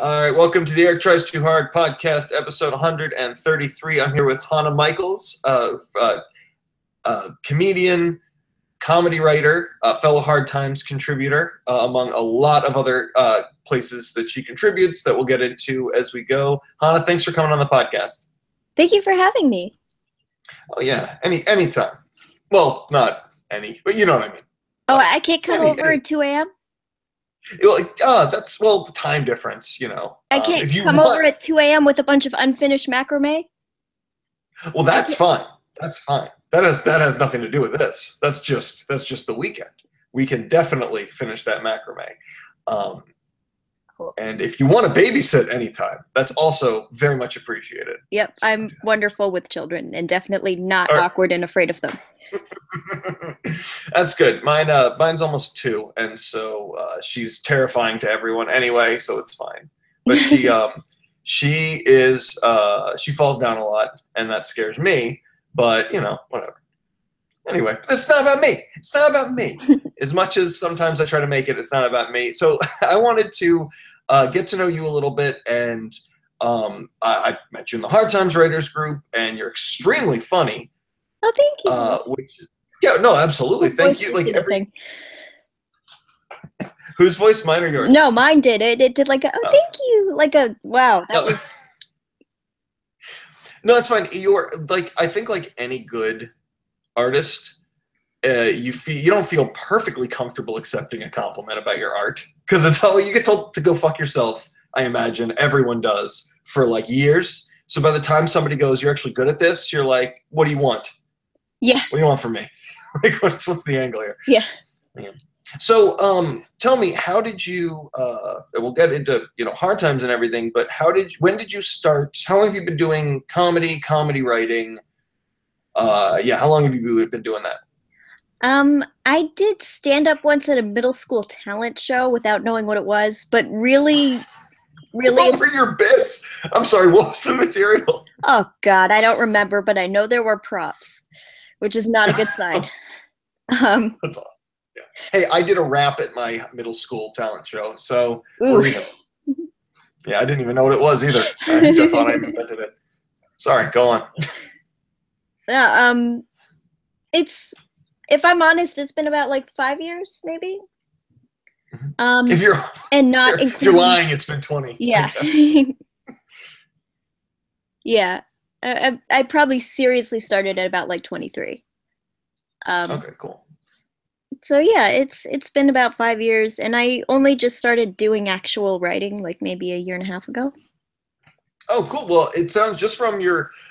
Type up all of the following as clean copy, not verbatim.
All right, welcome to the Eric Tries Too Hard podcast, episode 133. I'm here with Hana Michels, comedian, comedy writer, fellow Hard Times contributor, among a lot of other places that she contributes that we'll get into as we go. Hana, thanks for coming on the podcast. Thank you for having me. Oh yeah, anytime. Well, not any, but you know what I mean. Oh, I can't come over at 2 a.m.? That's, the time difference, you know. I can't over at 2 a.m. with a bunch of unfinished macrame? Well, that's fine. That's fine. That has nothing to do with this. That's just the weekend. We can definitely finish that macrame. Cool. And if you want to babysit anytime, that's also very much appreciated. Yep, I'm wonderful with children and definitely not awkward and afraid of them. That's good. Mine's almost 2, and so she's terrifying to everyone anyway, so it's fine. But she falls down a lot, and that scares me. But you know, whatever. Anyway, it's not about me. It's not about me. As much as sometimes I try to make it, it's not about me. So I wanted to get to know you a little bit, and I met you in the Hard Times Writers group, and you're extremely funny. Oh, thank you. No, absolutely. Thank you. Like whose voice, mine or yours? No, mine did it. It did like a thank you, like a wow. That was. No, that's fine. You're like, I think like any good artist, you don't feel perfectly comfortable accepting a compliment about your art because it's all you get told to go fuck yourself. I imagine everyone does for like years. So by the time somebody goes, "You're actually good at this," you're like, "What do you want?" Yeah. What do you want from me? Like, what's the angle here? Yeah. So, tell me, how did you? We'll get into Hard Times and everything, but when did you start? How long have you been doing comedy writing? How long have you been doing that? I did stand up once at a middle school talent show without knowing what it was, but really. What were your bits? I'm sorry, what was the material? Oh God, I don't remember, but I know there were props, which is not a good sign. That's awesome. Yeah. Hey, I did a rap at my middle school talent show, so yeah, I didn't even know what it was either. I just thought I invented it. Sorry, go on. Yeah, if I'm honest, it's been about like 5 years, maybe. If you're lying, it's been 20. Yeah. Yeah. I probably seriously started at about like 23. Okay, cool. So yeah, it's been about 5 years, and I only just started doing actual writing like maybe a year and a half ago. Oh, cool. Well, it sounds just from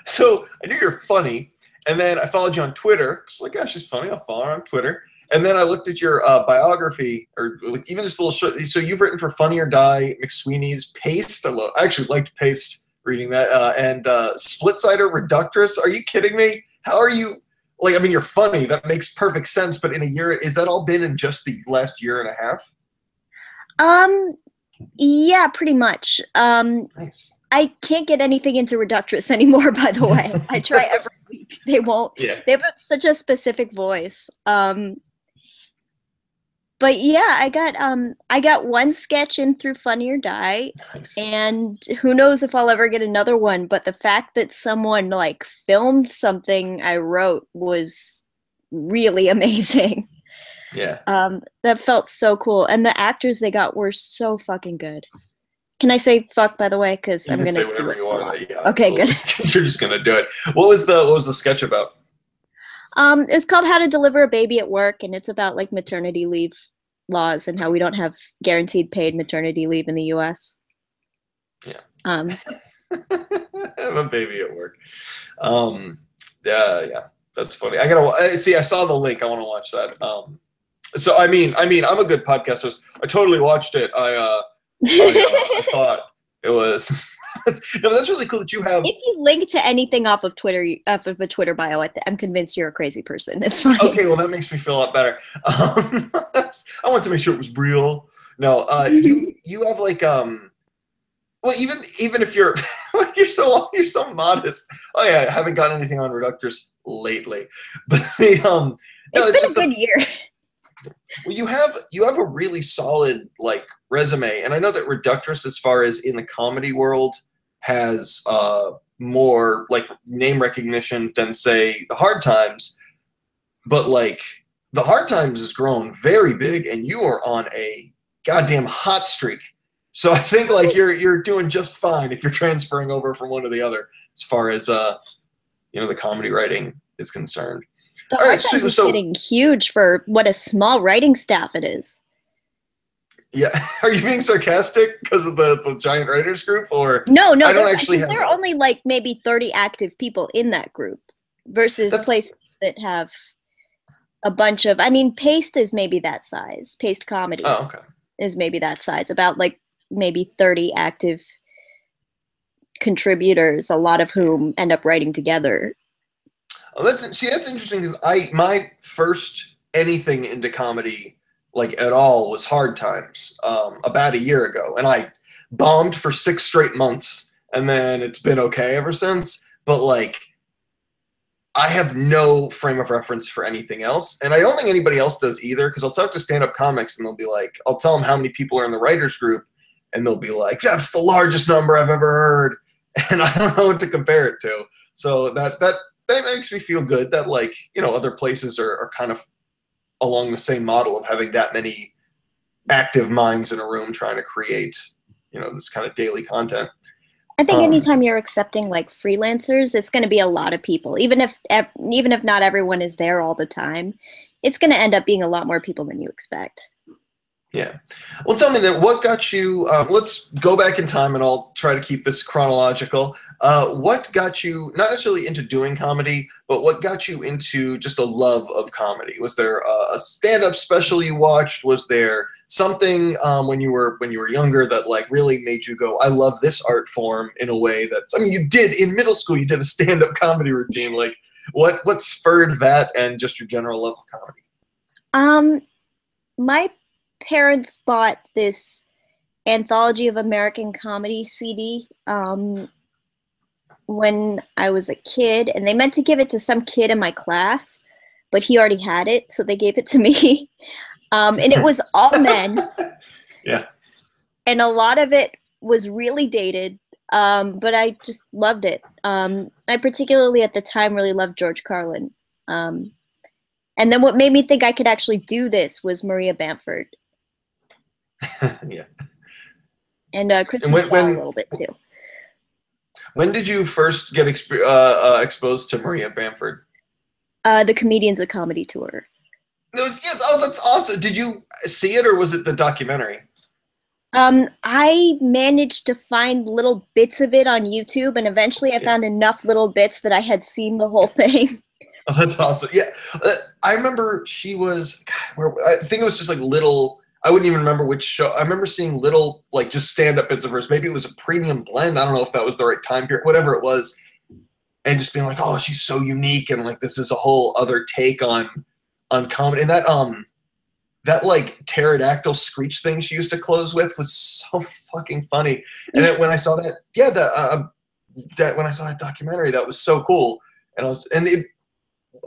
so I knew you're funny, and then I followed you on Twitter. It's like, gosh, she's funny. I'll follow her on Twitter. And then I looked at your biography, or like even just a little short. So you've written for Funny or Die, McSweeney's, Paste. I actually liked Paste reading that, and Splitsider, Reductress. Are you kidding me? How are you? Like, I mean, you're funny. That makes perfect sense. But in a year, is that all been in just the last year and a half? Yeah, pretty much. Nice. I can't get anything into Reductress anymore, by the way. I try every week. They won't. Yeah. They have such a specific voice. But yeah, I got one sketch in through Funny or Die, nice. And who knows if I'll ever get another one. But the fact that someone like filmed something I wrote was really amazing. Yeah. That felt so cool, and the actors they got were so fucking good. Can I say fuck, by the way? Because I'm gonna say whatever you want. Yeah, okay, good. You're just gonna do it. What was the sketch about? It's called How to Deliver a Baby at Work, and it's about like maternity leave laws and how we don't have guaranteed paid maternity leave in the U.S. Yeah. I have a baby at work. Yeah, that's funny. I gotta see. I saw the link. I want to watch that. So I mean, I'm a good podcast host. I totally watched it. I thought it was. No, that's really cool that you have. If you link to anything off of Twitter, off of a Twitter bio, I'm convinced you're a crazy person. It's fine. Okay, well that makes me feel a lot better. I want to make sure it was real. No, you have like well, even if you're you're so modest. Oh yeah, I haven't gotten anything on Reductors lately, but no, it's been a good year. Well, you have a really solid like resume, and I know that Reductress, as far as in the comedy world, has more like name recognition than say the Hard Times. But like the Hard Times has grown very big, and you are on a goddamn hot streak. So I think like you're doing just fine if you're transferring over from one to the other, as far as the comedy writing is concerned. The All right, Hard so, Times is so getting huge for what a small writing staff it is. yeah, are you being sarcastic because of the giant writers group, or No, no, I don't actually because have there are that. only like maybe 30 active people in that group versus That's places that have a bunch of, I mean, Paste is maybe that size. Paste Comedy oh okay. is maybe that size, about like maybe 30 active contributors, a lot of whom end up writing together. Oh, that's interesting because my first anything into comedy like at all was Hard Times about a year ago, and I bombed for 6 straight months, and then it's been okay ever since. But like I have no frame of reference for anything else, and I don't think anybody else does either. Because I'll talk to stand-up comics, and they'll be like, I'll tell them how many people are in the writers group, and they'll be like, "That's the largest number I've ever heard," and I don't know what to compare it to. So that makes me feel good that like other places are kind of along the same model of having that many active minds in a room trying to create this kind of daily content. I think Um, anytime you're accepting like freelancers, it's going to be a lot of people. Even if not everyone is there all the time, it's going to end up being a lot more people than you expect. Yeah. Well, tell me then, what got you? Let's go back in time, and I'll try to keep this chronological. What got you not necessarily into doing comedy, but what got you into just a love of comedy? Was there a stand-up special you watched? Was there something when you were younger that like really made you go, "I love this art form" in a way that I mean, you did in middle school. You did a stand-up comedy routine. Like, what spurred that, and just your general love of comedy? Um, my parents bought this Anthology of American Comedy CD when I was a kid, and they meant to give it to some kid in my class, but he already had it, so they gave it to me. And it was all men, Yeah. and a lot of it was really dated, but I just loved it. I particularly at the time really loved George Carlin. Um, and then what made me think I could actually do this was Maria Bamford Yeah. and And Kristen when Shaw a when little bit too. when did you first get exposed to Maria Bamford? The Comedians of Comedy tour. It was yes. Oh, that's awesome. Did you see it, or was it the documentary? I managed to find little bits of it on YouTube, and eventually I Yeah. found enough little bits that I had seen the whole thing. Oh, that's awesome. Yeah, I remember she was. God, I think it was just like little. I wouldn't even remember which show. I remember seeing little like just stand up bits of hers. Maybe it was a premium blend. I don't know if that was the right time period. Whatever it was, and just being like, oh, she's so unique, and like this is a whole other take on comedy. And that like pterodactyl screech thing she used to close with was so fucking funny. And when I saw that, yeah, that when I saw that documentary, that was so cool. And it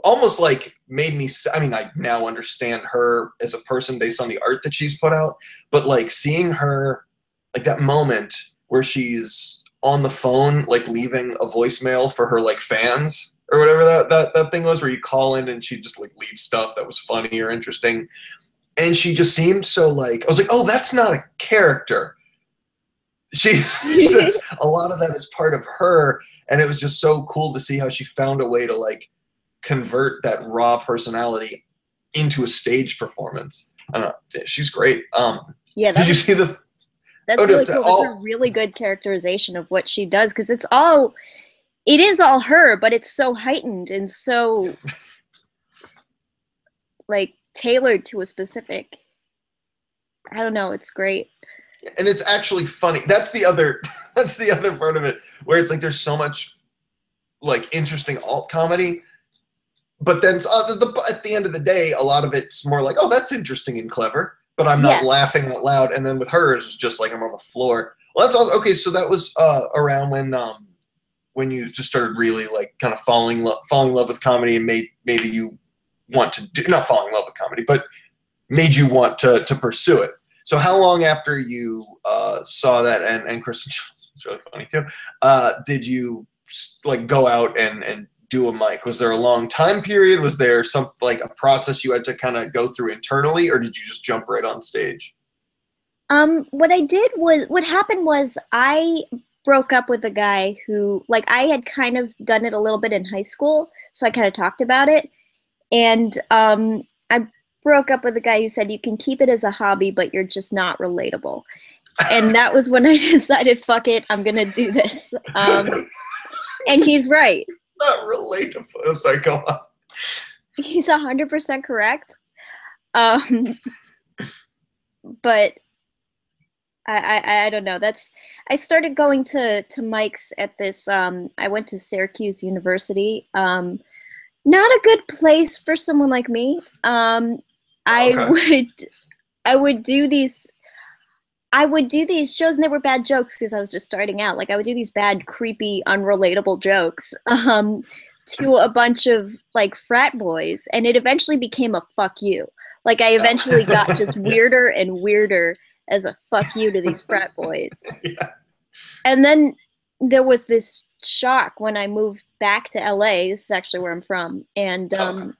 almost like made me. I mean, I now understand her as a person based on the art that she's put out, but like seeing her, like that moment where she's on the phone, like leaving a voicemail for her like fans or whatever that thing was, where you call in and she just like leave stuff that was funny or interesting. And she just seemed so like, I was like, oh, that's not a character. She says a lot of that is part of her. And it was just so cool to see how she found a way to like convert that raw personality into a stage performance. I don't know. She's great. Yeah, Did you see the, that's oh, really cool. That's a all, really good characterization of what she does because it is all her, but it's so heightened and so like tailored to a specific. I don't know. It's great. and it's actually funny. That's the other, that's the other part of it where it's like, there's so much like interesting alt comedy. But then at the end of the day, a lot of it's more like, oh, that's interesting and clever, but I'm not Yeah. laughing out loud. And then with hers, it's just like I'm on the floor. Well, that's all. Okay, so that was around when you just started really like kind of falling in love with comedy, and maybe you want to do not falling in love with comedy, but made you want to pursue it. So how long after you saw that, and Kristen, it's really funny too, did you like go out and do a mic? Was there a long time period? Was there some like a process you had to kind of go through internally, or did you just jump right on stage? What happened was I broke up with a guy who, like, I had kind of done it a little bit in high school, so I kind of talked about it. And I broke up with a guy who said you can keep it as a hobby, but you're just not relatable. And that was when I decided, fuck it, I'm gonna do this. And he's right. Not relatable. I'm sorry, go on. He's 100% correct. But I don't know. I started going to mics at this. I went to Syracuse University. Not a good place for someone like me. Okay. I would do these. I would do these shows, and they were bad jokes because I was just starting out. Like, I would do these bad, creepy, unrelatable jokes to a bunch of like frat boys, and it eventually became a fuck you. Like, I eventually got just weirder and weirder as a fuck you to these frat boys. Yeah. And then there was this shock when I moved back to LA. This is actually where I'm from. And I'm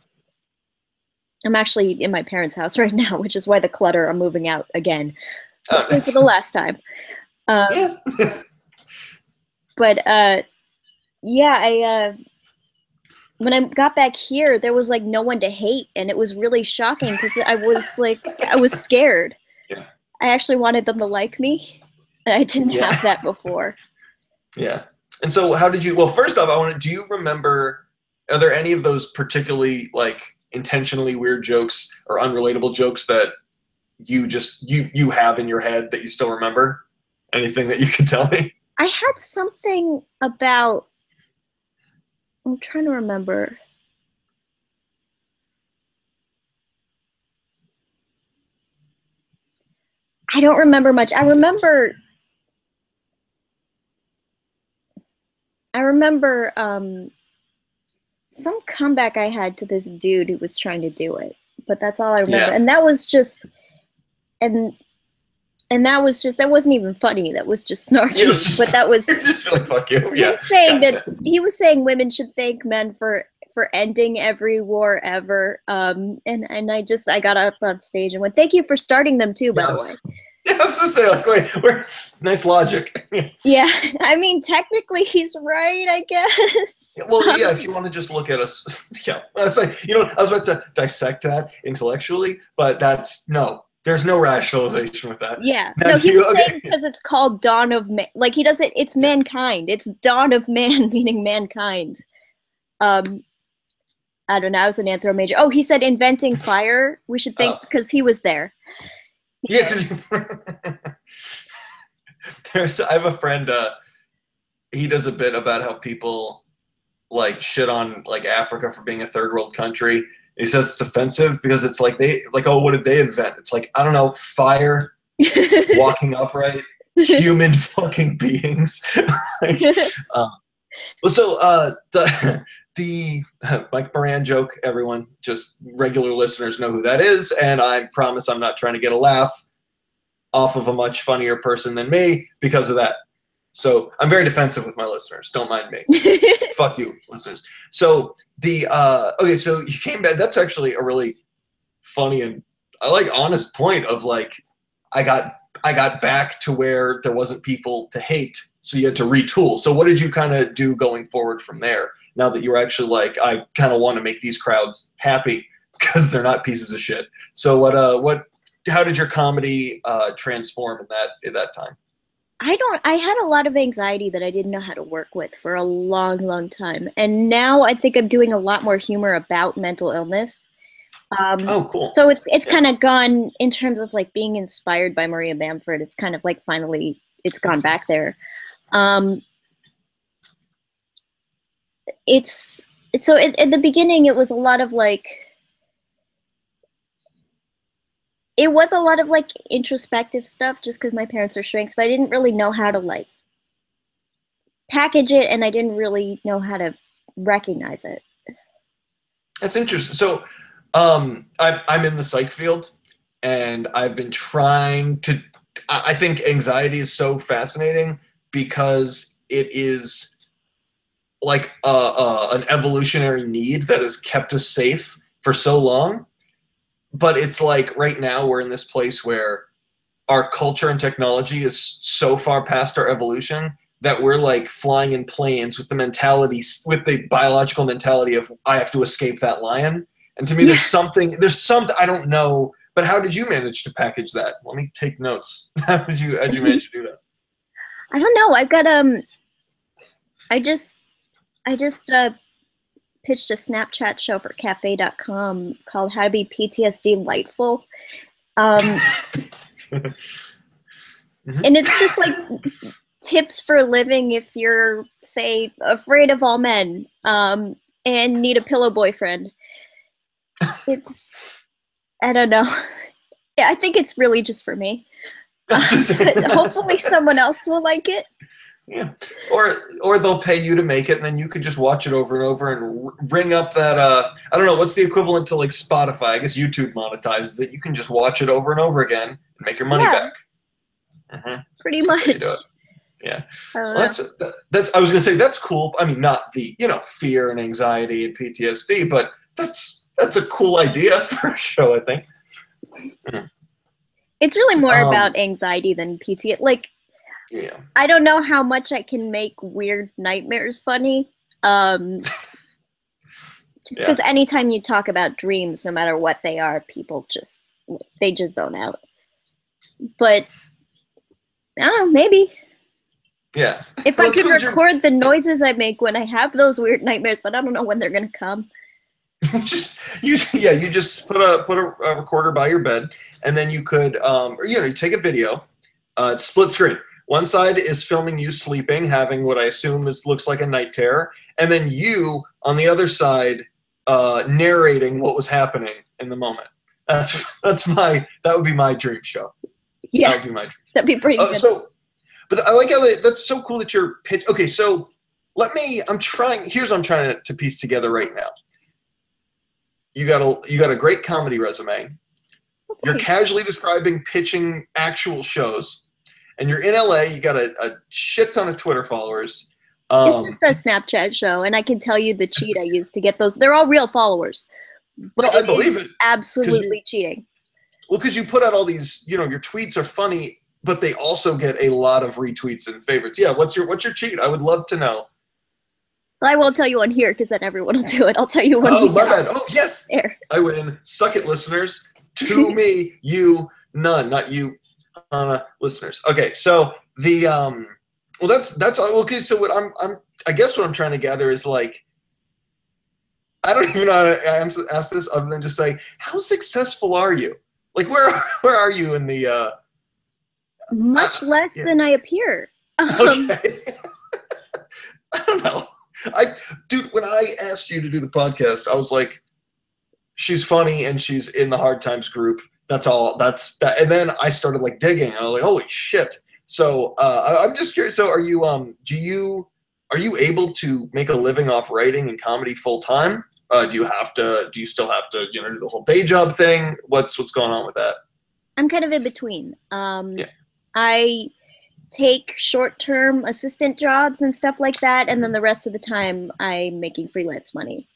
actually in my parents' house right now, which is why the clutter, I'm moving out again. For the last time. Yeah. But yeah, when I got back here, there was like no one to hate, and it was really shocking because I was scared. Yeah. I actually wanted them to like me, and I didn't have that before. Yeah. And so how did you, well, first off, do you remember, are there any of those particularly like intentionally weird jokes or unrelatable jokes that you have in your head that you still remember? Anything that you could tell me? I had something about, I'm trying to remember. I don't remember much. I remember some comeback I had to this dude who was trying to do it, but that's all I remember. Yeah. And that was just, and that was just, that wasn't even funny. That was just snarky. But that was just like, fuck you. Him saying that he was saying women should thank men for ending every war ever. And I got up on stage and went, thank you for starting them too, by the way. Yeah, I was to say, like, wait, nice logic. Yeah, I mean, technically he's right, I guess. Well, yeah, if you want to just look at us, yeah, that's like, I was about to dissect that intellectually, but there's no rationalization with that. Yeah, now, no, he was saying because it's called Dawn of Man, like he doesn't, it's mankind, it's Dawn of Man, meaning mankind. I don't know, I was an anthro major. Oh, he said inventing fire, we should think, because he was there. Yeah, because I have a friend, he does a bit about how people like shit on like Africa for being a third world country. And he says it's offensive because it's like oh, what did they invent? It's like, I don't know, fire, walking upright, human fucking beings. The Mike Moran joke, everyone, just regular listeners know who that is, and I promise I'm not trying to get a laugh off of a much funnier person than me because of that. So I'm very defensive with my listeners. Don't mind me. Fuck you, listeners. So okay, so you came back. That's actually a really funny and I like honest point of like, I got back to where there wasn't people to hate, so you had to retool. So what did you kind of do going forward from there? Now that you're actually like, I kind of want to make these crowds happy because they're not pieces of shit. So how did your comedy transform in that time? I had a lot of anxiety that I didn't know how to work with for a long, long time. And now I think I'm doing a lot more humor about mental illness. Oh, cool. So it's kind of gone in terms of like being inspired by Maria Bamford. It's kind of like finally it's gone back there. It's so in the beginning it was a lot of like, it was a lot of like introspective stuff just because my parents are shrinks, but I didn't really know how to like package it, and I didn't really know how to recognize it. That's interesting. So I'm in the psych field, and I've been trying to. I think anxiety is so fascinating because it is like an evolutionary need that has kept us safe for so long. But it's like right now we're in this place where our culture and technology is so far past our evolution that we're like flying in planes with the mentality, with the biological mentality of I have to escape that lion. And to me, there's something, I don't know, but how did you manage to package that? Let me take notes. How'd you manage to do that? I don't know. I've got I just pitched a Snapchat show for cafe.com called How to Be PTSD Lightful. And it's just like tips for living if you're, say, afraid of all men and need a pillow boyfriend. It's, I don't know. Yeah, I think it's really just for me. Hopefully someone else will like it. Yeah, or they'll pay you to make it, and then you could just watch it over and over and ring up that. I don't know what's the equivalent to like Spotify. I guess YouTube monetizes it. You can just watch it over and over again and make your money back. Pretty much. Yeah, well, that's. I was gonna say that's cool. I mean, not the fear and anxiety and PTSD, but that's a cool idea for a show. I think. It's really more about anxiety than PTSD. Like. Yeah. I don't know how much I can make weird nightmares funny. Just because anytime you talk about dreams, no matter what they are, people just zone out. But I don't know, maybe. Yeah. If I could record the noises I make when I have those weird nightmares, but I don't know when they're gonna come. you just put a recorder by your bed, and then you could you take a video, split screen. One side is filming you sleeping, having what I assume looks like a night terror, and then you on the other side narrating what was happening in the moment. That would be my dream show. Yeah, that would be my dream. That'd be pretty good. But I like how that's so cool that you're pitch. Okay, so I'm trying. Here's what I'm trying to piece together right now. You got a great comedy resume. Okay. You're casually describing pitching actual shows. And you're in LA, you got a shit ton of Twitter followers. It's just a Snapchat show, and I can tell you the cheat I used to get those. They're all real followers. But I believe it. Absolutely cheating. Well, because you put out all these, your tweets are funny, but they also get a lot of retweets and favorites. Yeah, what's your cheat? I would love to know. Well, I won't tell you on here because then everyone will do it. I'll tell you when. Oh, my bad. Oh, yes. There. I win. Suck it, listeners. To me, you, none, not you. Listeners. Okay, so the well, that's okay. So what I guess what I'm trying to gather is like, I don't even know how to ask this other than just say, how successful are you? Like, where are you in the? Much less than I appear. Okay. I don't know. Dude, when I asked you to do the podcast, I was like, she's funny and she's in the Hard Times group. That's all. That's that. And then I started like digging. And I was like, holy shit. So I'm just curious. So are you able to make a living off writing and comedy full time? Do you still have to do the whole day job thing? What's going on with that? I'm kind of in between. I take short-term assistant jobs and stuff like that, and then the rest of the time I'm making freelance money.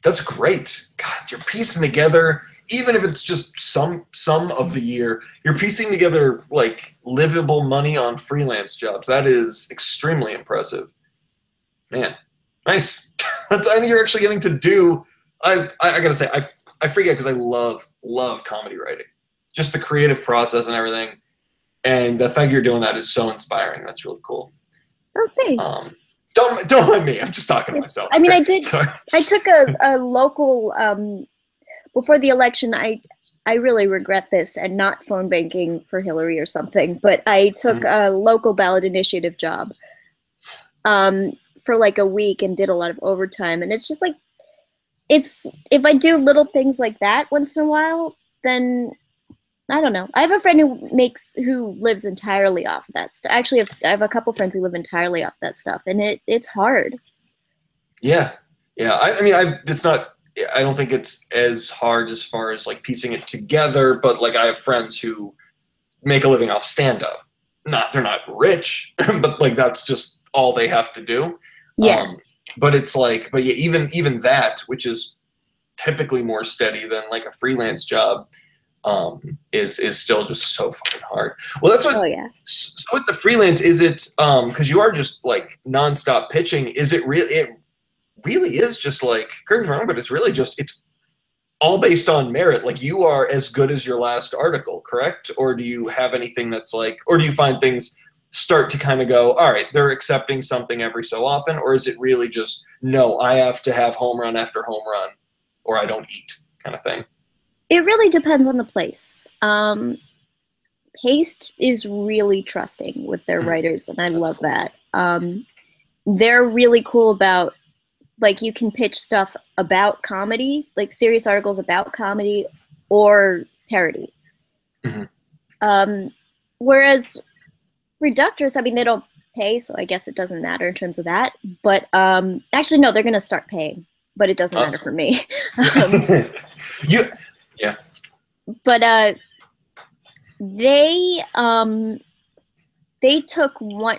That's great. God, you're piecing together, even if it's just some of the year, you're piecing together like livable money on freelance jobs. That is extremely impressive. Man, nice. I think you're actually getting to do. I gotta say, I freak out because I love comedy writing, just the creative process and everything. And the fact you're doing that is so inspiring. That's really cool. Oh, thanks. Don't mind me. I'm just talking to myself. I mean, I did. I took a local before the election. I really regret this and not phone banking for Hillary or something. But I took a local ballot initiative job for like a week and did a lot of overtime. And it's just like, if I do little things like that once in a while, then I don't know. I have a friend who lives entirely off that stuff. Actually, I have a couple friends who live entirely off that stuff, and it's hard. Yeah. I mean, it's not I don't think it's as hard as far as like piecing it together, but like I have friends who make a living off stand-up. They're not rich, but like that's just all they have to do. Yeah. But it's like, but yeah, even that, which is typically more steady than like a freelance job, is still just so fucking hard. Well, that's what. Oh yeah. So with the freelance, is it because you are just like nonstop pitching? Is it really? It really is just like, correct me if I'm wrong, but it's really just it's all based on merit. Like you are as good as your last article, correct? Or do you have anything that's like, or do you find things start to kind of go, all right, they're accepting something every so often, or is it really just no, I have to have home run after home run, or I don't eat kind of thing? It really depends on the place. Paste is really trusting with their writers, and I That's love cool. that. They're really cool about, like, you can pitch stuff about comedy, like serious articles about comedy or parody. Mhm. Whereas Reductress, I mean, they don't pay, so I guess it doesn't matter in terms of that. But actually, no, they're going to start paying, but it doesn't matter for me. you, yeah. But they they took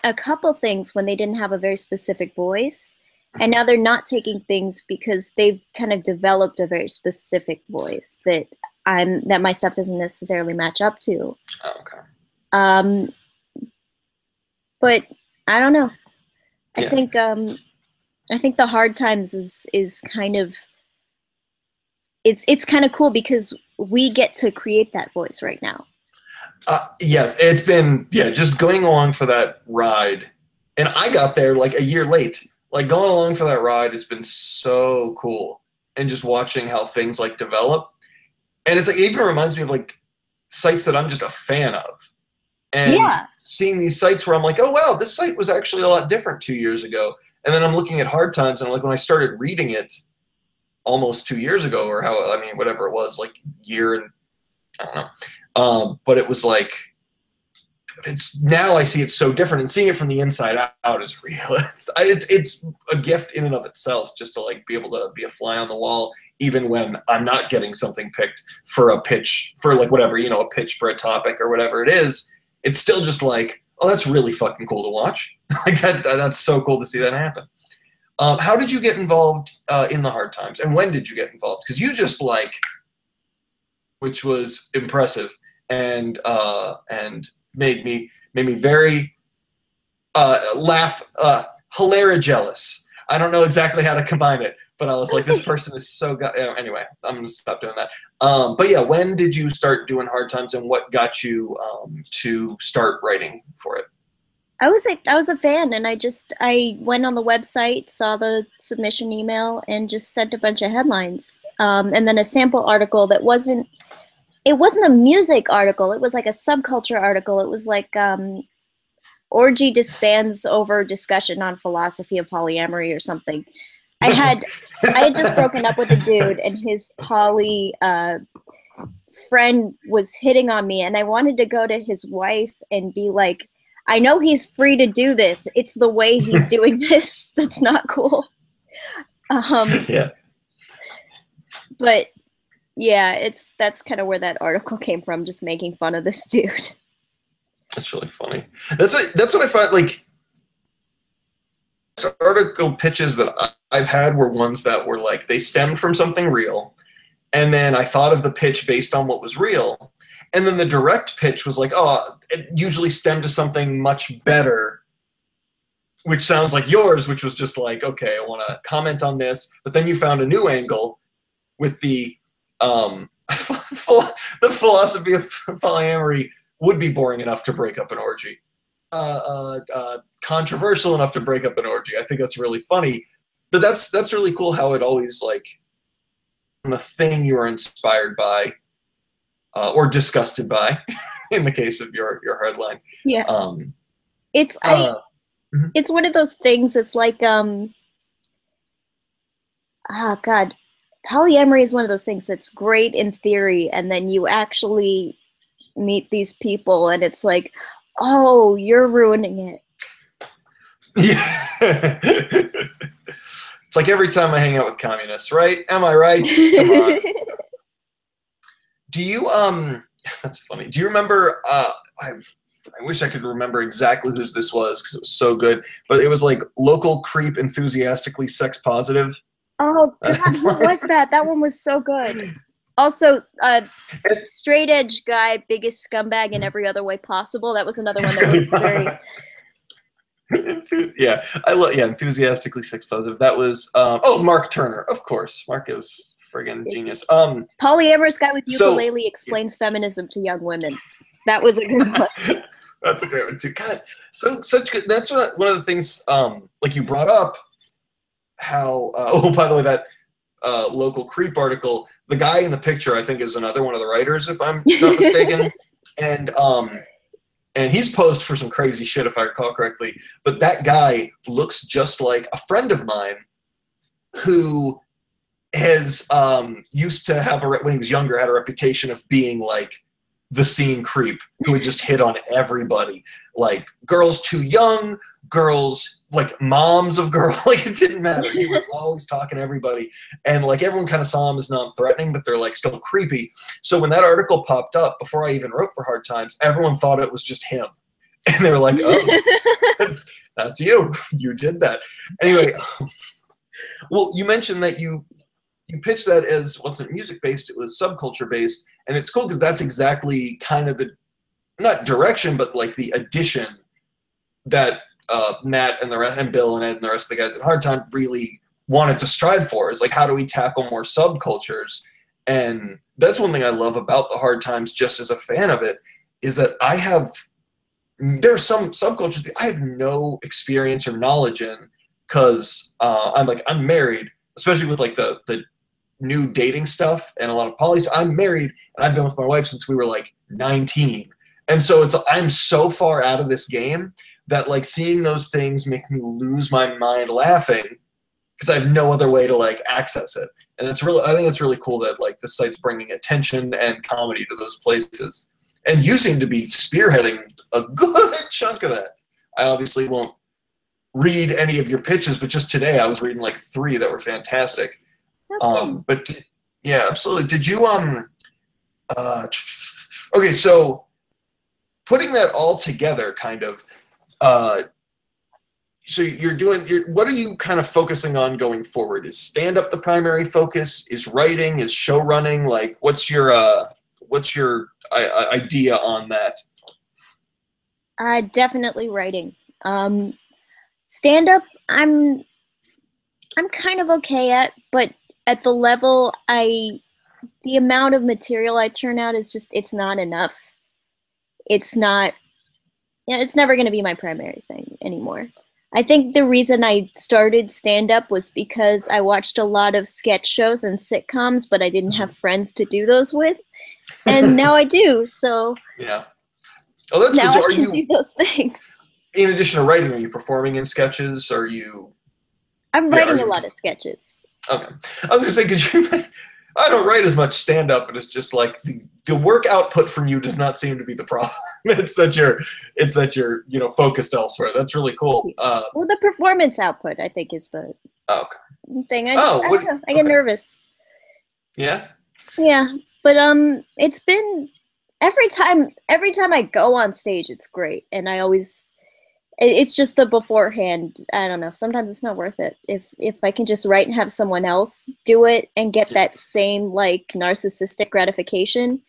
a couple things when they didn't have a very specific voice, and now they're not taking things because they've kind of developed a very specific voice that my stuff doesn't necessarily match up to. Oh, okay. But I don't know. Yeah. I think the hard times is kind of, it's kind of cool because we get to create that voice right now. Yes, it's been just going along for that ride, and I got there like a year late. Like going along for that ride has been so cool, and just watching how things like develop, and it's like it even reminds me of like sites that I'm just a fan of, and Yeah. seeing these sites where I'm like, oh wow, this site was actually a lot different 2 years ago, and then I'm looking at Hard Times, and I'm like, when I started reading it almost 2 years ago, or how I mean whatever it was, like year and I don't know. But it was like it's now I see it so different, and seeing it from the inside out is real. It's a gift in and of itself just to like be able to be a fly on the wall, even when I'm not getting something picked for a pitch for like whatever a pitch for a topic or whatever it is. It's still just like, oh, that's really fucking cool to watch. Like that's so cool to see that happen. How did you get involved in the Hard Times, and when did you get involved? Because you just like, which was impressive and made me very laugh, hilarious. I don't know exactly how to combine it, but I was like, this person is so good. Anyway, I'm gonna stop doing that. But yeah, when did you start doing Hard Times, and what got you to start writing for it? I was a fan, and I went on the website, saw the submission email, and just sent a bunch of headlines, and then a sample article that wasn't, it wasn't a music article. It was like a subculture article. It was like orgy disbands over discussion on philosophy of polyamory or something. I had I had just broken up with a dude, and his poly friend was hitting on me, and I wanted to go to his wife and be like, I know he's free to do this. It's the way he's doing this that's not cool. Yeah, But yeah, that's kind of where that article came from, just making fun of this dude. that's really funny. That's what I find like. Article pitches that I've had were ones that were like they stemmed from something real, and then I thought of the pitch based on what was real, and then the direct pitch was like, oh, it usually stemmed to something much better, which sounds like yours, which was just like, okay, I want to comment on this, but then you found a new angle with the the philosophy of polyamory would be boring enough to break up an orgy. Controversial enough to break up an orgy. I think that's really funny, but that's really cool how it always like the thing you are inspired by or disgusted by, in the case of your headline. Yeah. It's Mhm. it's one of those things. It's like oh god, polyamory is one of those things that's great in theory, and then you actually meet these people, and it's like, oh, you're ruining it. Yeah. It's like every time I hang out with communists, right? Am I right? Come on. Do you that's funny. Do you remember I wish I could remember exactly whose this was because it was so good, but it was like local creep enthusiastically sex positive. Oh God, what was that? That one was so good. Also, straight edge guy, biggest scumbag in every other way possible. That was another one that was very. Yeah, enthusiastically sex positive. That was Mark Turner, of course. Mark is friggin' genius. Polyamorous guy with ukulele explains feminism to young women. That was a good one. That's a great one too. God, such good. That's one of the things like you brought up. How by the way, that local creep article, the guy in the picture I think is another one of the writers, if I'm not mistaken, and he's posed for some crazy shit if I recall correctly. But that guy looks just like a friend of mine who has used to have when he was younger had a reputation of being like the scene creep who would just hit on everybody, like girls too young, girls like moms of girls, like it didn't matter. He was always talking to everybody, and like everyone kind of saw him as non-threatening, but they're like still creepy. So when that article popped up, before I even wrote for Hard Times, everyone thought it was just him, and they were like, "Oh, that's you. You did that." Anyway, well, you mentioned that you pitched that as wasn't music based; it was subculture based, and it's cool because that's exactly kind of the not direction, but like the addition that Matt and and Bill and Ed and the rest of the guys at Hard Time really wanted to strive for, is like, how do we tackle more subcultures? And that's one thing I love about the Hard Times, just as a fan of it, is that there's some subcultures that I have no experience or knowledge in, because I'm married, especially with like the new dating stuff and a lot of poly. I'm married and I've been with my wife since we were like 19. And so I'm so far out of this game that like seeing those things make me lose my mind laughing because I have no other way to like access it. And I think it's really cool that like the site's bringing attention and comedy to those places. And you seem to be spearheading a good chunk of that. I obviously won't read any of your pitches, but just today I was reading like 3 that were fantastic. But yeah, absolutely. Did you okay, so putting that all together, kind of, so what are you kind of focusing on going forward? Is stand-up the primary focus? Is writing? Is show running? Like, what's your idea on that? Definitely writing. Stand-up, I'm kind of okay at, but at the level the amount of material I turn out is just, it's not enough. It's not, it's never going to be my primary thing anymore. I think the reason I started stand-up was because I watched a lot of sketch shows and sitcoms, but I didn't have friends to do those with. And now I do, so yeah. Oh, that's now cool. So I can do those things. In addition to writing, are you performing in sketches? I'm writing a lot of sketches. Okay. I was going to say, because I don't write as much stand-up, but it's just like the work output from you does not seem to be the problem. It's that you're focused elsewhere. That's really cool. Well, the performance output, I think, is the thing. I don't know. I get nervous. Yeah. Yeah, but it's been every time I go on stage, it's great, and it's just the beforehand. I don't know. Sometimes it's not worth it. If I can just write and have someone else do it and get that same like narcissistic gratification,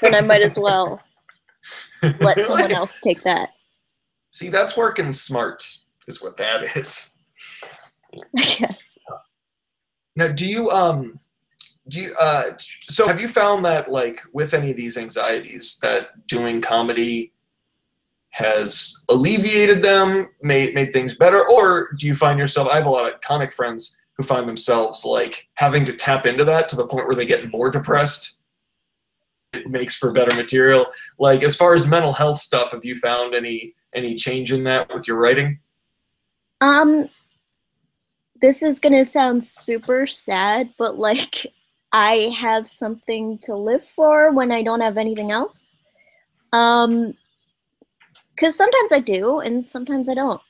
then I might as well let someone else take that. See, that's working smart, is what that is. Yeah. Now, so have you found that like with any of these anxieties that doing comedy has alleviated them, made things better? Or do you find yourself, I have a lot of comic friends who find themselves like having to tap into that to the point where they get more depressed? It makes for better material. Like, as far as mental health stuff, have you found any change in that with your writing? This is gonna sound super sad, but like I have something to live for when I don't have anything else. Because sometimes I do, and sometimes I don't.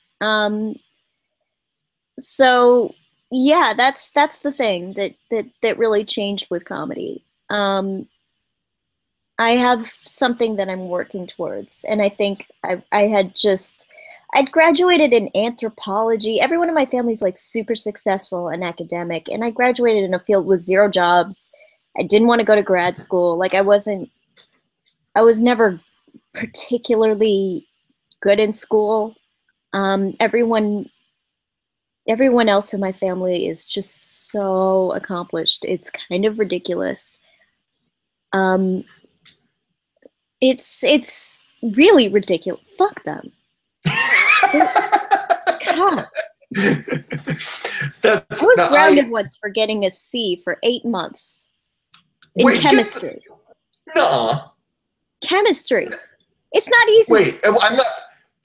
So Yeah, that's the thing that really changed with comedy. I have something that I'm working towards, and I think I'd graduated in anthropology. Everyone in my family's like super successful and academic, and I graduated in a field with zero jobs. I didn't want to go to grad school. Like I was never particularly good in school. Um, everyone everyone else in my family is just so accomplished. It's kind of ridiculous. Um, it's really ridiculous. Fuck them. God. I was grounded once for getting a C for 8 months in chemistry. No. Chemistry. It's not easy. Wait,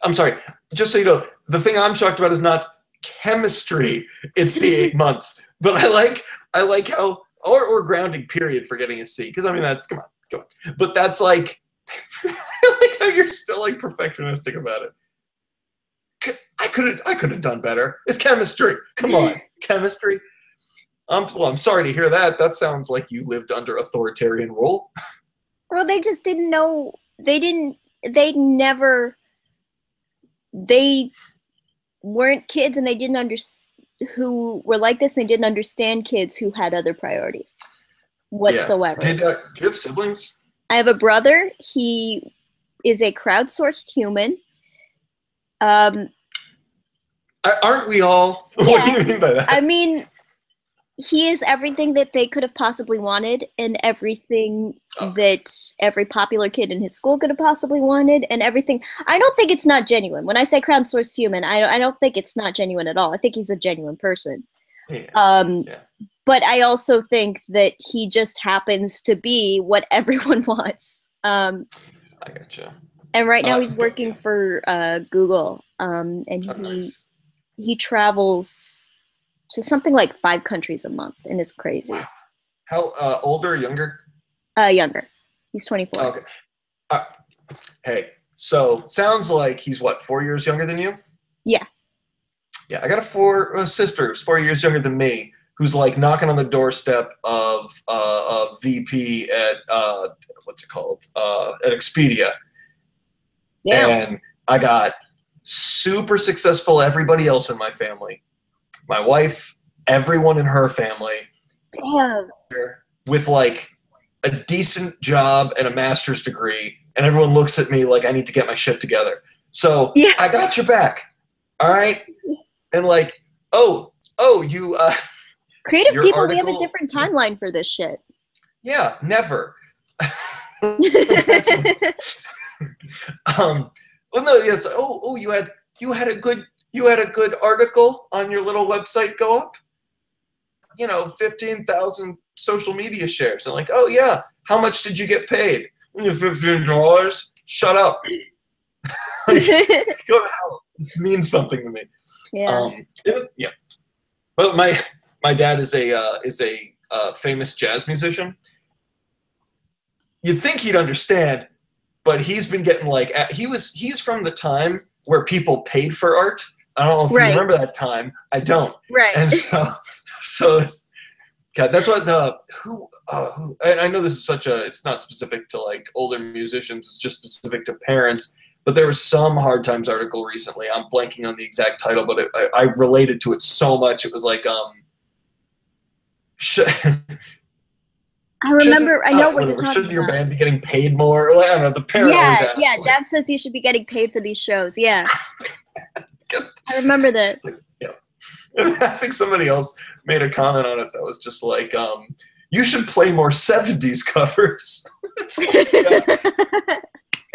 I'm sorry. Just so you know, the thing I'm shocked about is not chemistry. It's the 8 months. But I like how or grounding period for getting a C. Because I mean that's come on. But that's like I like how you're still like perfectionistic about it. I could have done better. It's chemistry. Come on, chemistry. Well, I'm sorry to hear that. That sounds like you lived under authoritarian rule. Well, they just didn't know. They weren't kids, and they didn't understand who were like this. And they didn't understand kids who had other priorities whatsoever. Yeah. Do you have siblings? I have a brother. He is a crowdsourced human. Aren't we all? Yeah. What do you mean by that? I mean, he is everything that they could have possibly wanted, and everything that every popular kid in his school could have possibly wanted, and everything. I don't think it's not genuine. When I say crowdsourced human, I don't think it's not genuine at all. I think he's a genuine person. Yeah. But I also think that he just happens to be what everyone wants. I gotcha. And right now he's working for Google, and nice. He travels to something like 5 countries a month, and it's crazy. Wow. How older or younger? Younger. He's 24. Okay. Hey, so sounds like he's what, 4 years younger than you? Yeah. Yeah, I got a sister who's 4 years younger than me, who's like knocking on the doorstep of a VP at what's it called? At Expedia. Yeah. And I got super successful everybody else in my family. My wife, everyone in her family. Damn. With like a decent job and a master's degree, and everyone looks at me like I need to get my shit together. So yeah. I got your back. All right. And like, you creative people, article, we have a different timeline for this shit. Yeah, never. Well, no, yes. You had a good article on your little website go up. 15,000 social media shares. And like, oh yeah, how much did you get paid? $15. Shut up. Go to hell. This means something to me. Yeah. Yeah. Well, my dad is a famous jazz musician. You'd think he'd understand, but he's been getting like he's from the time where people paid for art. I don't know if you remember that time. I don't. Right. And so it's, God, that's what I know this is it's not specific to like older musicians. It's just specific to parents. But there was some Hard Times article recently. I'm blanking on the exact title, but I related to it so much. It was like, I remember. I know what you're talking shouldn't your band be getting paid more? Like, I don't know. The parent always asks. Yeah. Dad says you should be getting paid for these shows. Yeah. I remember this. Yeah. I think somebody else made a comment on it that was just like, you should play more 70s covers.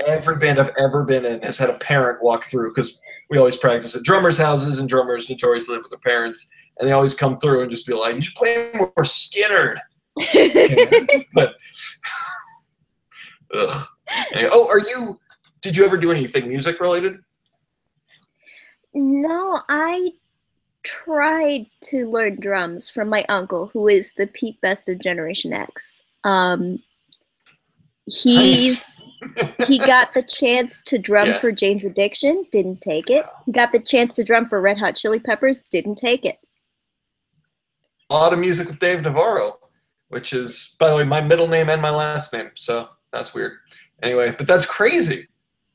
Every band I've ever been in has had a parent walk through, because we always practice at drummers' houses, and drummers notoriously live with their parents, and they always come through and just be like, you should play more Skinnerd. But, ugh. Anyway, did you ever do anything music related? No, I tried to learn drums from my uncle, who is the Pete Best of Generation X. He got the chance to drum for Jane's Addiction, didn't take it. He got the chance to drum for Red Hot Chili Peppers, didn't take it. lot of music with Dave Navarro, which is, by the way, my middle name and my last name. So that's weird. Anyway, but that's crazy.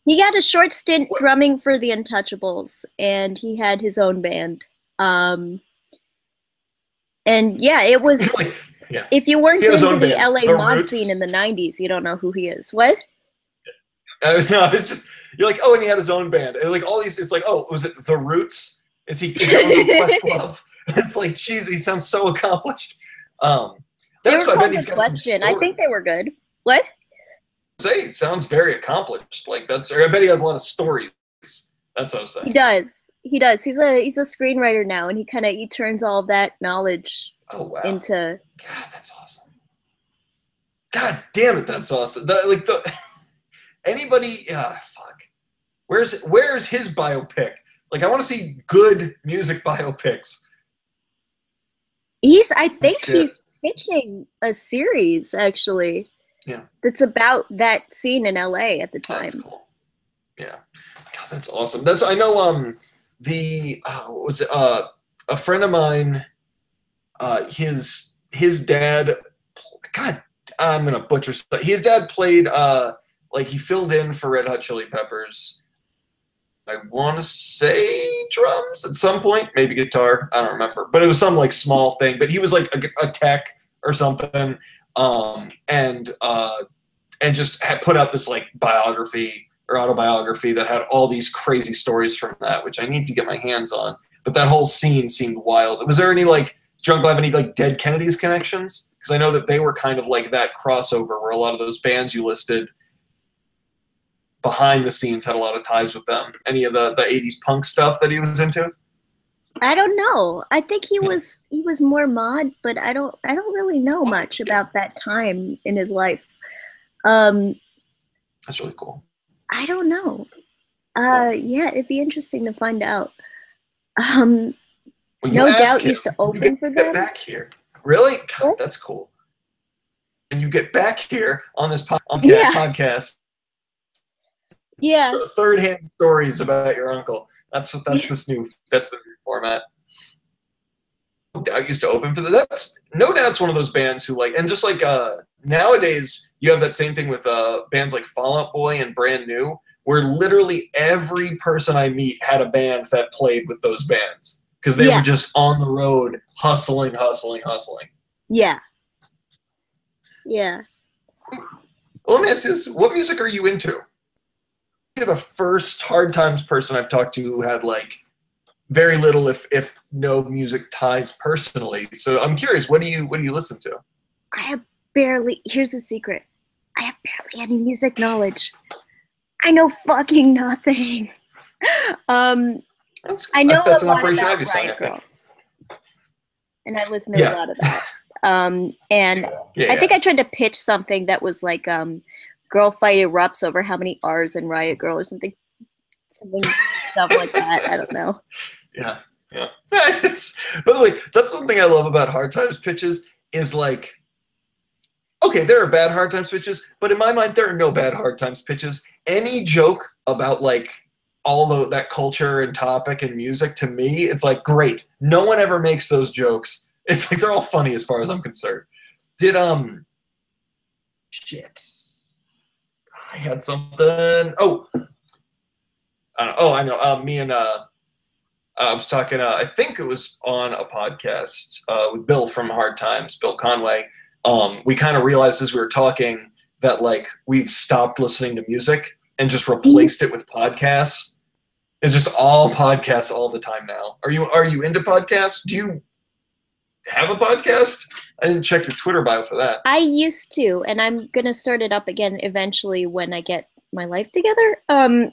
He got a short stint drumming for the Untouchables, and he had his own band. And yeah, it was. Like, yeah. If you weren't into the band, LA mod scene in the '90s, you don't know who he is. What? No, it's just you're like, oh, and he had his own band, and like all these. It's like, oh, was it The Roots? Is he Questlove? It's like, geez, he sounds so accomplished. That's what I bet he's got some stories. I think they were good. What? Say, sounds very accomplished. Like that's. Or I bet he has a lot of stories. That's what I'm saying. He does. He does. He's a screenwriter now, and he turns all of that knowledge into. God, that's awesome. God damn it, that's awesome. Anybody? Fuck. Where's his biopic? Like, I want to see good music biopics. I think he's pitching a series actually. Yeah. That's about that scene in LA at the time. That's cool. Yeah. God, that's awesome. I know a friend of mine, his dad, God, I'm gonna butcher stuff. His dad played like he filled in for Red Hot Chili Peppers. I want to say drums at some point, maybe guitar. I don't remember, but it was some like small thing. But he was like a tech or something, and just had put out this like biography or autobiography that had all these crazy stories from that, which I need to get my hands on. But that whole scene seemed wild. Was there any like Drunk Live, any like Dead Kennedys connections? Because I know that they were kind of like that crossover where a lot of those bands you listed behind the scenes had a lot of ties with them. Any of the 80s punk stuff that he was into? I don't know. I think he was more mod, but I don't really know much about that time in his life. That's really cool. I don't know. Yeah, it'd be interesting to find out. No Doubt used to open for them. Back here, really? God, that's cool. And you get back here on this podcast. Yeah. Third-hand stories about your uncle. That's the new format. No Doubt used to open for No Doubt's one of those bands who like, and just like nowadays you have that same thing with bands like Fall Out Boy and Brand New, where literally every person I meet had a band that played with those bands because they were just on the road hustling. Yeah. Yeah. Well, let me ask you this: what music are you into? You're the first Hard Times person I've talked to who had like very little, if no, music ties personally. So I'm curious, what do you listen to? I have barely. Here's the secret: I have barely any music knowledge. I know fucking nothing. I know that's a an lot Operation about Ivy song, I think. And I listen to a lot of that. I think I tried to pitch something that was like girl fight erupts over how many R's in Riot Girl or something stuff like that. I don't know. Yeah. By the way, that's one thing I love about Hard Times pitches is like, okay, there are bad Hard Times pitches, but in my mind, there are no bad Hard Times pitches. Any joke about like all that culture and topic and music, to me, it's like, great. No one ever makes those jokes. It's like they're all funny as far as I'm concerned. I had something. I know. Me and I was talking. I think it was on a podcast with Bill from Hard Times, Bill Conway. We kind of realized as we were talking that like we've stopped listening to music and just replaced it with podcasts. It's just all podcasts all the time now. Are you into podcasts? Do you have a podcast? I didn't check your Twitter bio for that. I used to, and I'm gonna start it up again eventually when I get my life together. I'm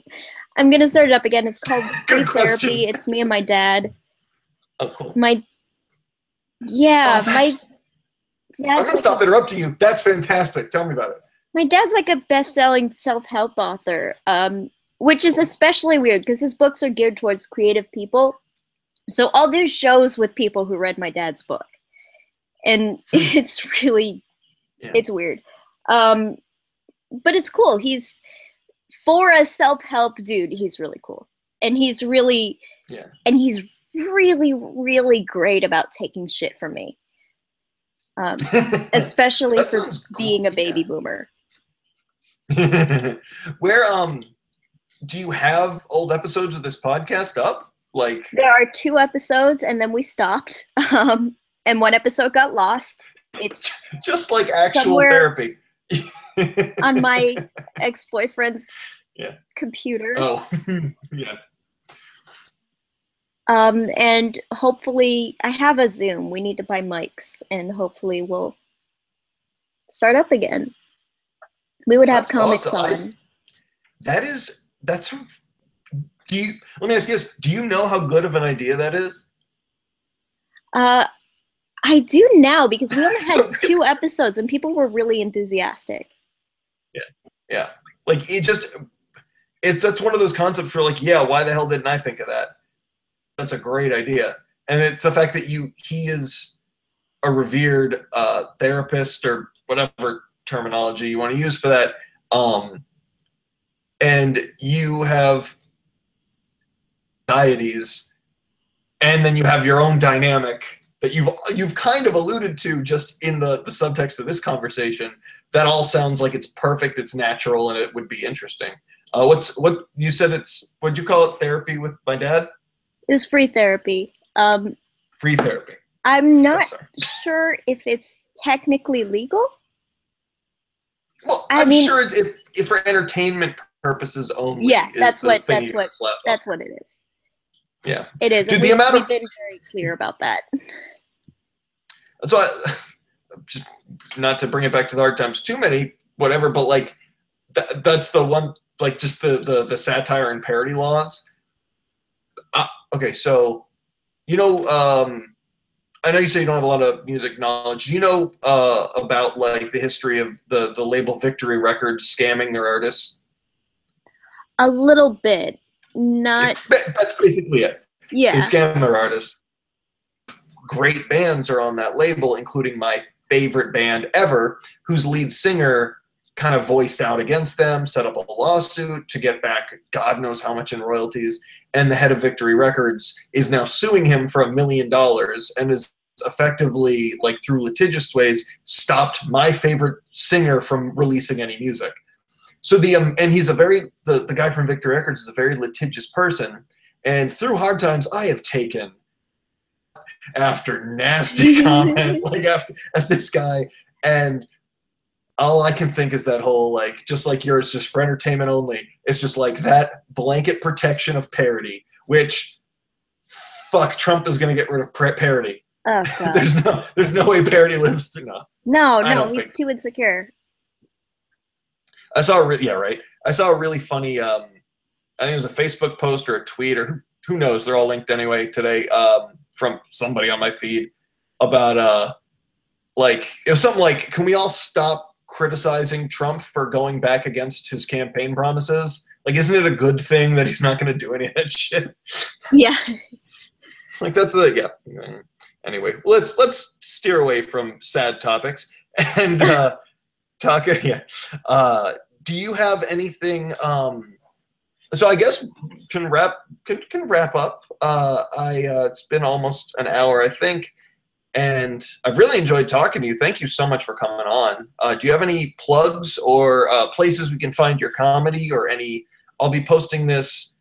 gonna start it up again. It's called Free Therapy. It's me and my dad. Oh, cool. My dad. I'm gonna stop interrupting you. That's fantastic. Tell me about it. My dad's like a best-selling self-help author, which is especially weird because his books are geared towards creative people. So I'll do shows with people who read my dad's book. And it's really, it's weird. But it's cool. For a self-help dude, he's really cool. And he's really, really, really great about taking shit from me. especially That for sounds cool. being a baby boomer. Where do you have old episodes of this podcast up? Like There are 2 episodes, and then we stopped. And 1 episode got lost. It's just like actual somewhere therapy on my ex-boyfriend's yeah. computer. Oh, yeah. And hopefully, I have a Zoom. We need to buy mics, and hopefully, we'll start up again. We would have That's comics awesome. on. That's. Let me ask you this: do you know how good of an idea that is? I do now because we only had 2 episodes, and people were really enthusiastic. Yeah. Like that's one of those concepts where like, yeah, why the hell didn't I think of that? That's a great idea. And it's the fact that he is a revered therapist or whatever terminology you want to use for that. And you have deities, and then you have your own dynamic that you've kind of alluded to just in the subtext of this conversation. That all sounds like it's perfect, it's natural, and it would be interesting. What you said? What'd you call it? Therapy with my dad? It was free therapy. Free therapy. I'm not sure if it's technically legal. Well, I'm sure if for entertainment purposes only. Yeah, that's what it is. Yeah, it is. Dude, we've been very clear about that. That's why, just not to bring it back to the hard times too many, whatever, but like that's the one, like just the satire and parody laws. Okay, so I know you say you don't have a lot of music knowledge. Do you know about like the history of the label Victory Records scamming their artists? A little bit, not. That's basically it. Yeah, they scam their artists. Great bands are on that label, including my favorite band ever, whose lead singer kind of voiced out against them, set up a lawsuit to get back God knows how much in royalties, and the head of Victory Records is now suing him for $1 million and is effectively, like through litigious ways, stopped my favorite singer from releasing any music. So and he's the guy from Victory Records is a very litigious person, and through hard times I have taken after nasty comment like at this guy, and all I can think is that whole like just like yours, just for entertainment only. It's just like that blanket protection of parody, which fuck, Trump is going to get rid of parody. Oh God. there's no way parody lives through. No, he's too insecure. I saw a really funny. I think it was a Facebook post or a tweet or who knows. They're all linked anyway today. From somebody on my feed about like it was something like, can we all stop criticizing Trump for going back against his campaign promises? Like, isn't it a good thing that he's not going to do any of that shit? Yeah. Like that's Anyway, let's steer away from sad topics and talk. Yeah. Do you have anything? So I guess can wrap up. It's been almost an hour, I think, and I've really enjoyed talking to you. Thank you so much for coming on. Do you have any plugs or places we can find your comedy or any? I'll be posting this.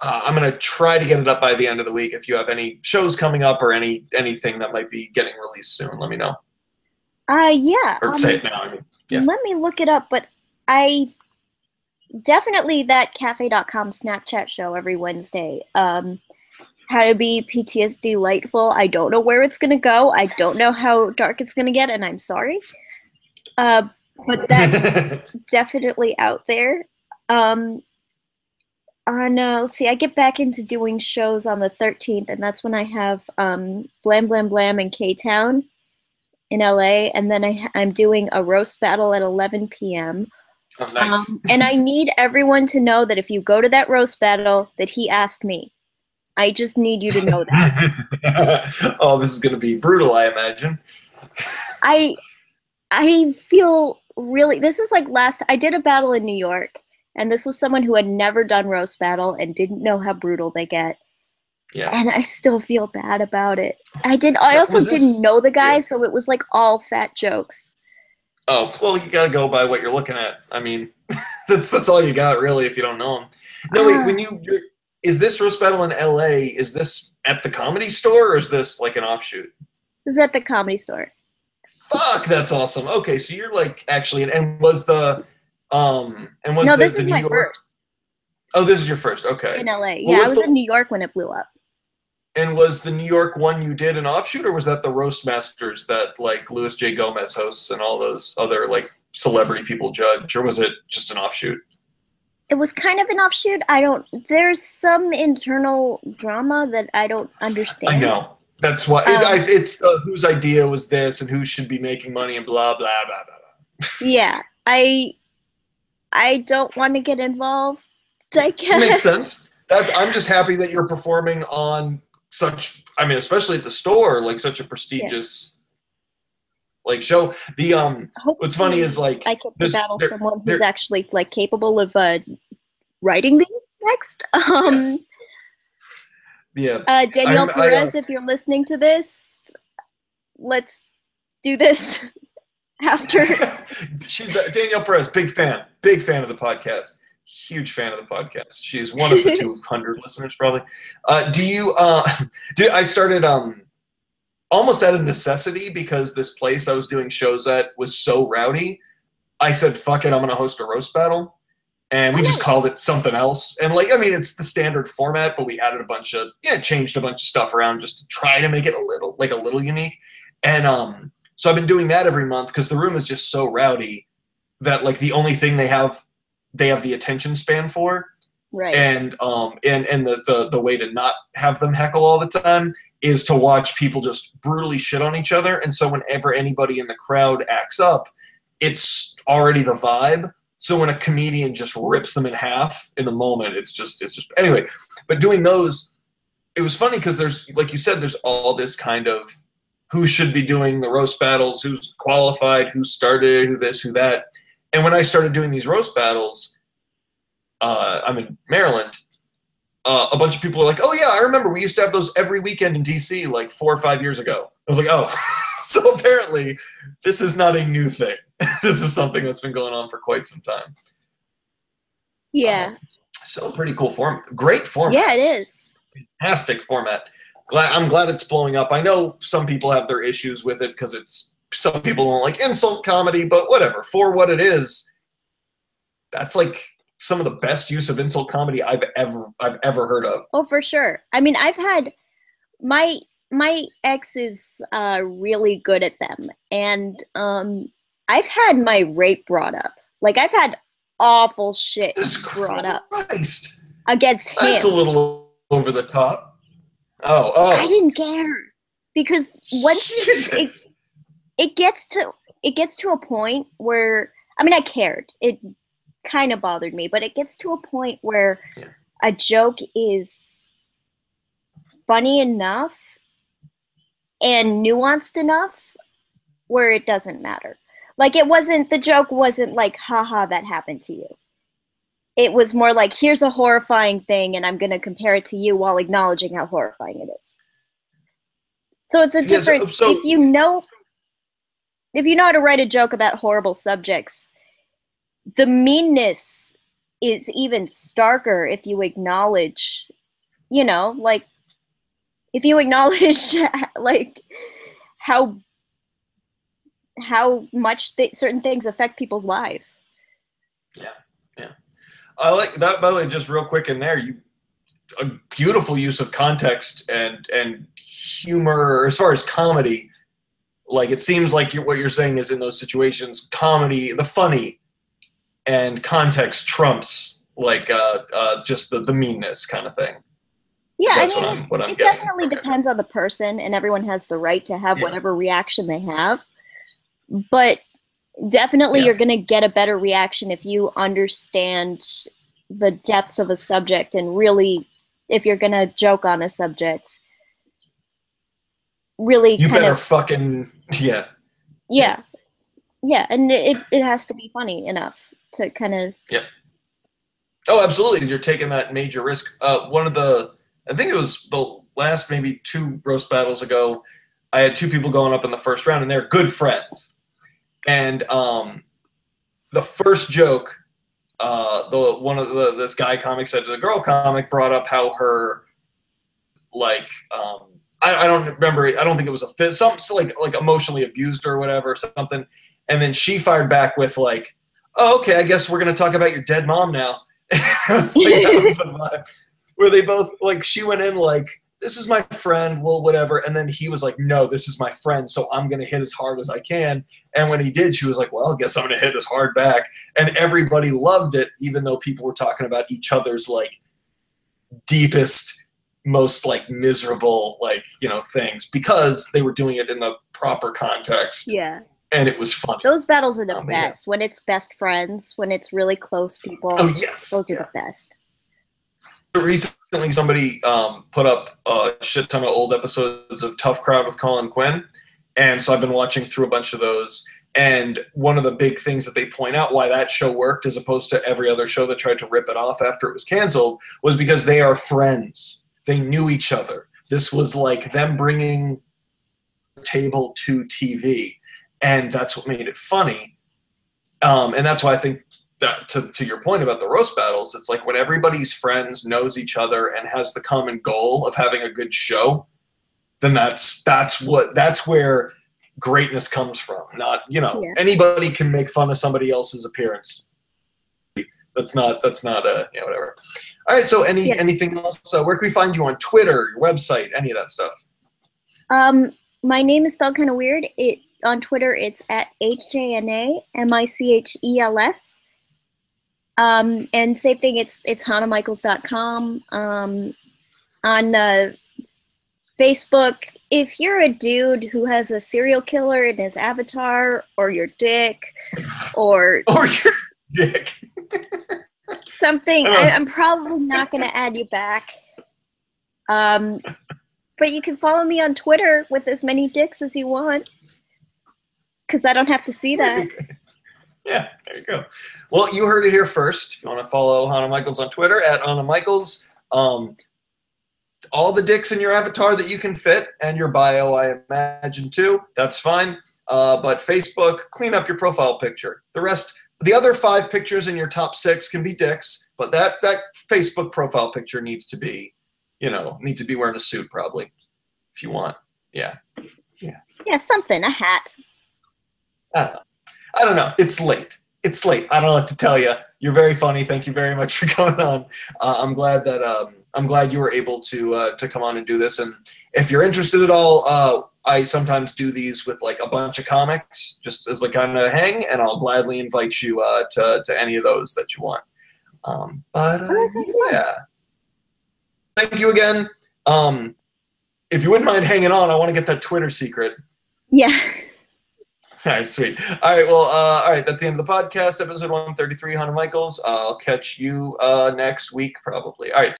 I'm going to try to get it up by the end of the week. If you have any shows coming up or anything that might be getting released soon, let me know. Yeah. Or say it now. I mean, yeah. Let me look it up, but I definitely that cafe.com Snapchat show every Wednesday. How to be PTSD delightful. I don't know where it's going to go. I don't know how dark it's going to get, and I'm sorry. But that's definitely out there. Let's see, I get back into doing shows on the 13th, and that's when I have Blam Blam Blam in K-Town in LA, and then I'm doing a roast battle at 11 p.m. Oh, nice. And I need everyone to know that if you go to that roast battle, that he asked me. I just need you to know that. Oh, this is going to be brutal, I imagine. I feel really, this is like I did a battle in New York, and this was someone who had never done roast battle and didn't know how brutal they get. Yeah. And I still feel bad about it. I also didn't know the guy, so it was like all fat jokes. Oh, well, you got to go by what you're looking at. I mean, that's all you got, really, if you don't know him. No, wait, is this roast battle in LA, is this at the Comedy Store, or is this like an offshoot? This is at the Comedy Store. Fuck, that's awesome. Okay, so you're like actually, and was this the is New my York? first. Oh, this is your first. Okay. In LA. Yeah, I was in New York when it blew up. And was the New York one you did an offshoot, or was that the Roast Masters that like Louis J. Gomez hosts and all those other like celebrity people judge, or was it just an offshoot? It was kind of an offshoot. There's some internal drama that I don't understand. I know. That's why it's whose idea was this and who should be making money and blah, blah, blah, blah. Yeah. I don't want to get involved, I guess. Makes sense. I'm just happy that you're performing on especially at the store, like such a prestigious like show. What's funny is like I can battle someone who's actually like capable of writing these next. Yes. Yeah. Danielle Perez, if you're listening to this, let's do this after. She's Danielle Perez, big fan of the podcast. Huge fan of the podcast. She's one of the 200 listeners, probably. I started almost out of necessity because this place I was doing shows at was so rowdy. I said, fuck it, I'm going to host a roast battle. And we just called it something else. And it's the standard format, but we added changed a bunch of stuff around just to try to make it a little unique. And so I've been doing that every month because the room is just so rowdy that like the only thing they have the attention span for. Right. And the way to not have them heckle all the time is to watch people just brutally shit on each other. And so whenever anybody in the crowd acts up, it's already the vibe. So when a comedian just rips them in half in the moment, it's just anyway. But doing those, it was funny because there's, like you said, there's all this kind of who should be doing the roast battles, who's qualified, who started, who this, who that. And when I started doing these roast battles, I'm in Maryland, a bunch of people are like, oh yeah, I remember we used to have those every weekend in DC like 4 or 5 years ago. I was like, oh, so apparently this is not a new thing. This is something that's been going on for quite some time. Yeah. So pretty cool great format. Yeah, it is. Fantastic format. I'm glad it's blowing up. I know some people have their issues with it because some people don't like insult comedy, but whatever. For what it is, that's like some of the best use of insult comedy I've ever heard of. Oh, for sure. I mean, I've had my ex is really good at them, and I've had my rape brought up. Like I've had awful shit brought up against him. That's a little over the top. Oh. I didn't care because once it gets to a point where I cared. It kind of bothered me, but it gets to a point where a joke is funny enough and nuanced enough where it doesn't matter. Like the joke wasn't like, haha, that happened to you. It was more like, here's a horrifying thing and I'm going to compare it to you while acknowledging how horrifying it is. So it's a different, if you know how to write a joke about horrible subjects, the meanness is even starker if you acknowledge, if you acknowledge like how much certain things affect people's lives. Yeah. I like that, by the way, just real quick in there, a beautiful use of context and humor as far as comedy. Like it seems like what you're saying is in those situations, comedy, the funny and context trumps like just the meanness kind of thing. Yeah, it definitely depends on the person, and everyone has the right to have whatever reaction they have. But definitely you're going to get a better reaction if you understand the depths of a subject, and really, if you're going to joke on a subject, really you better fucking yeah, and it has to be funny enough to kind of Oh, absolutely. You're taking that major risk. I think it was last maybe 2 roast battles ago, I had 2 people going up in the first round, and they're good friends. And the first joke, this guy comic said to the girl comic, brought up how her, like, I don't remember. I don't think it was a fit. Something like emotionally abused or whatever, or something. And then she fired back with like, "Oh, okay, I guess we're gonna talk about your dead mom now." That was the vibe. Where they both, like, she went in like, "This is my friend, well, whatever," and then he was like, "No, this is my friend, so I'm gonna hit as hard as I can." And when he did, she was like, "Well, I guess I'm gonna hit as hard back." And everybody loved it, even though people were talking about each other's like deepest, most like miserable, like, you know, things, because they were doing it in the proper context. Yeah. And it was funny. Those battles are the best. Yeah. When it's best friends, when it's really close people. Oh, yes. Those are the best. Recently, somebody put up a shit ton of old episodes of Tough Crowd with Colin Quinn. And so I've been watching through a bunch of those. And one of the big things that they point out why that show worked as opposed to every other show that tried to rip it off after it was canceled was because they are friends. They knew each other. This was like them bringing the table to TV, and that's what made it funny. And that's why I think that, to your point about the roast battles, it's like when everybody's friends, knows each other, and has the common goal of having a good show, then that's where greatness comes from. Not, you know, anybody can make fun of somebody else's appearance. That's not whatever. All right, so anything else? Where can we find you on Twitter, your website, any of that stuff? My name is spelled kind of weird. On Twitter, it's at HJNAMICHELS. And same thing, it's HanaMichels.com. On Facebook, if you're a dude who has a serial killer in his avatar, or your dick, or your dick. Something, I'm probably not going to add you back. But you can follow me on Twitter with as many dicks as you want, because I don't have to see that. Yeah, there you go. Well, you heard it here first. If you want to follow Hana Michels on Twitter, at Hana Michels. All the dicks in your avatar that you can fit, and your bio, I imagine, too. That's fine. But Facebook, clean up your profile picture. The other 5 pictures in your top 6 can be dicks, but that Facebook profile picture needs to be, wearing a suit probably, if you want. Yeah. Yeah, something, a hat. I don't know. It's late. I don't know what to tell you. You're very funny. Thank you very much for coming on. I'm glad you were able to come on and do this. And if you're interested at all, I sometimes do these with like a bunch of comics, just as like kind of hang, and I'll gladly invite you to any of those that you want. Yeah. Thank you again. If you wouldn't mind hanging on, I want to get that Twitter secret. Yeah. All right, sweet. All right, well, all right, that's the end of the podcast, episode 133, Hana Michels. I'll catch you next week, probably. All right.